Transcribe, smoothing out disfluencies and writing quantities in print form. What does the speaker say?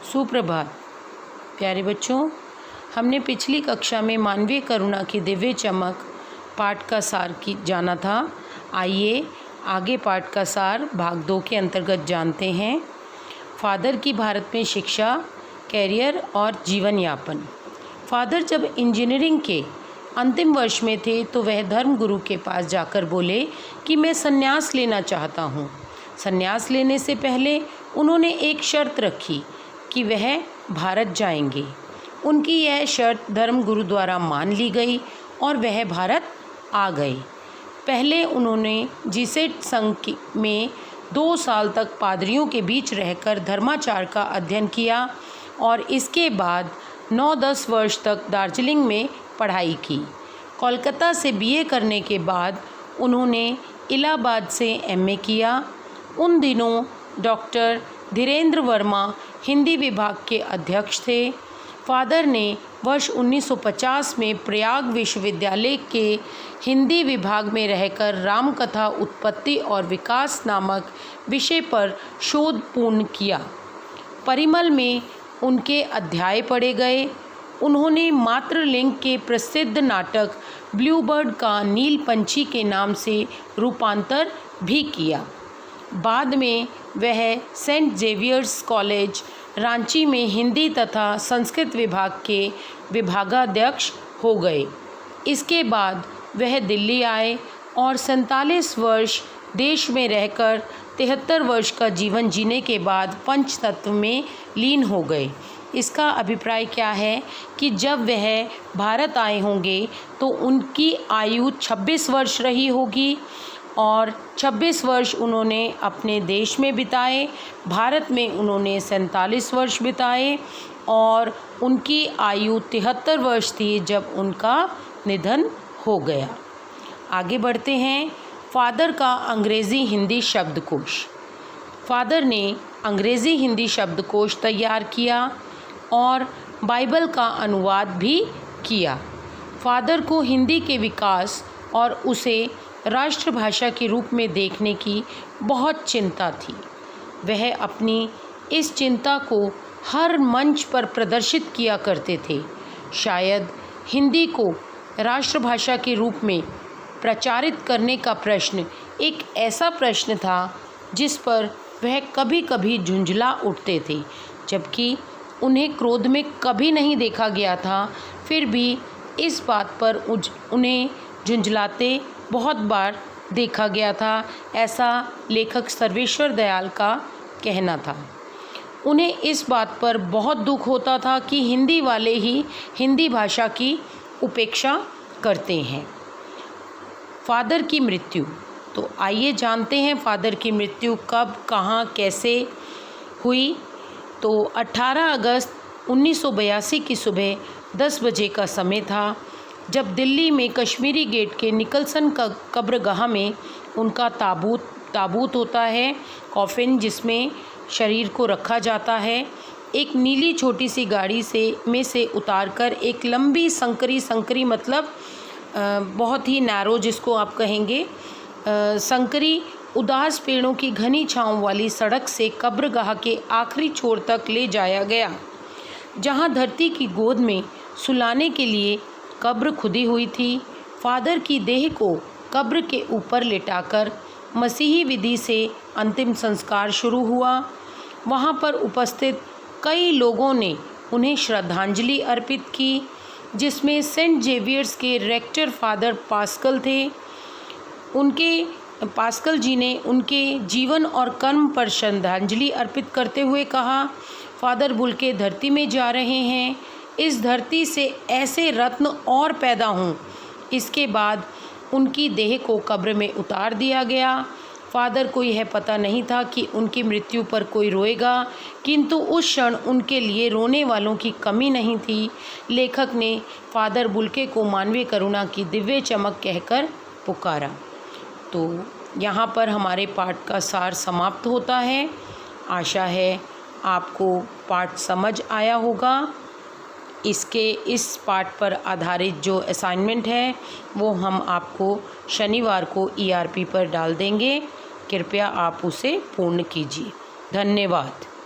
सुप्रभात प्यारे बच्चों, हमने पिछली कक्षा में मानवीय करुणा की दिव्य चमक पाठ का सार की जाना था। आइए आगे पाठ का सार भाग 2 के अंतर्गत जानते हैं। फादर की भारत में शिक्षा, कैरियर और जीवन यापन। फादर जब इंजीनियरिंग के अंतिम वर्ष में थे तो वह धर्मगुरु के पास जाकर बोले कि मैं संन्यास लेना चाहता हूँ। संन्यास लेने से पहले उन्होंने एक शर्त रखी कि वह भारत जाएंगे। उनकी यह शर्त धर्मगुरु द्वारा मान ली गई और वह भारत आ गए। पहले उन्होंने जीसेट संघ में 2 साल तक पादरियों के बीच रहकर धर्माचार का अध्ययन किया और इसके बाद 9-10 वर्ष तक दार्जिलिंग में पढ़ाई की। कोलकाता से बीए करने के बाद उन्होंने इलाहाबाद से एमए किया। उन दिनों डॉक्टर धीरेन्द्र वर्मा हिंदी विभाग के अध्यक्ष थे। फादर ने वर्ष 1950 में प्रयाग विश्वविद्यालय के हिंदी विभाग में रहकर रामकथा उत्पत्ति और विकास नामक विषय पर शोध पूर्ण किया। परिमल में उनके अध्याय पढ़े गए। उन्होंने मातृलिंग के प्रसिद्ध नाटक ब्लूबर्ड का नील पंछी के नाम से रूपांतर भी किया। बाद में वह सेंट जेवियर्स कॉलेज रांची में हिंदी तथा संस्कृत विभाग के विभागाध्यक्ष हो गए। इसके बाद वह दिल्ली आए और 47 वर्ष देश में रहकर 73 वर्ष का जीवन जीने के बाद पंचतत्व में लीन हो गए। इसका अभिप्राय क्या है कि जब वह भारत आए होंगे तो उनकी आयु 26 वर्ष रही होगी और 26 वर्ष उन्होंने अपने देश में बिताए। भारत में उन्होंने 47 वर्ष बिताए और उनकी आयु 73 वर्ष थी जब उनका निधन हो गया। आगे बढ़ते हैं। फादर का अंग्रेज़ी हिंदी शब्दकोश। फादर ने अंग्रेज़ी हिंदी शब्दकोश तैयार किया और बाइबल का अनुवाद भी किया। फादर को हिंदी के विकास और उसे राष्ट्रभाषा के रूप में देखने की बहुत चिंता थी। वह अपनी इस चिंता को हर मंच पर प्रदर्शित किया करते थे। शायद हिंदी को राष्ट्रभाषा के रूप में प्रचारित करने का प्रश्न एक ऐसा प्रश्न था जिस पर वह कभी कभी झुंझला उठते थे। जबकि उन्हें क्रोध में कभी नहीं देखा गया था, फिर भी इस बात पर उन्हें झुंझलाते बहुत बार देखा गया था। ऐसा लेखक सर्वेश्वर दयाल का कहना था। उन्हें इस बात पर बहुत दुख होता था कि हिंदी वाले ही हिंदी भाषा की उपेक्षा करते हैं। फादर की मृत्यु। तो आइए जानते हैं फादर की मृत्यु कब, कहाँ, कैसे हुई। तो 18 अगस्त 1982 की सुबह 10 बजे का समय था जब दिल्ली में कश्मीरी गेट के निकलसन का कब्रगाह में उनका ताबूत होता है, कॉफिन जिसमें शरीर को रखा जाता है, एक नीली छोटी सी गाड़ी में से उतारकर एक लंबी संकरी मतलब बहुत ही नैरो जिसको आप कहेंगे संकरी उदास पेड़ों की घनी छांव वाली सड़क से कब्रगाह के आखिरी छोर तक ले जाया गया, जहां धरती की गोद में सुलाने के लिए कब्र खुदी हुई थी। फादर की देह को कब्र के ऊपर लिटाकर मसीही विधि से अंतिम संस्कार शुरू हुआ। वहां पर उपस्थित कई लोगों ने उन्हें श्रद्धांजलि अर्पित की, जिसमें सेंट जेवियर्स के रेक्टर फादर पास्कल जी ने उनके जीवन और कर्म पर श्रद्धांजलि अर्पित करते हुए कहा, फादर बुल्के धरती में जा रहे हैं, इस धरती से ऐसे रत्न और पैदा हों। इसके बाद उनकी देह को कब्र में उतार दिया गया। फादर को यह पता नहीं था कि उनकी मृत्यु पर कोई रोएगा, किंतु उस क्षण उनके लिए रोने वालों की कमी नहीं थी। लेखक ने फादर बुल्के को मानवीय करुणा की दिव्य चमक कहकर पुकारा। तो यहाँ पर हमारे पाठ का सार समाप्त होता है। आशा है आपको पाठ समझ आया होगा। इस पाठ पर आधारित जो असाइनमेंट है वो हम आपको शनिवार को ERP पर डाल देंगे। कृपया आप उसे पूर्ण कीजिए। धन्यवाद।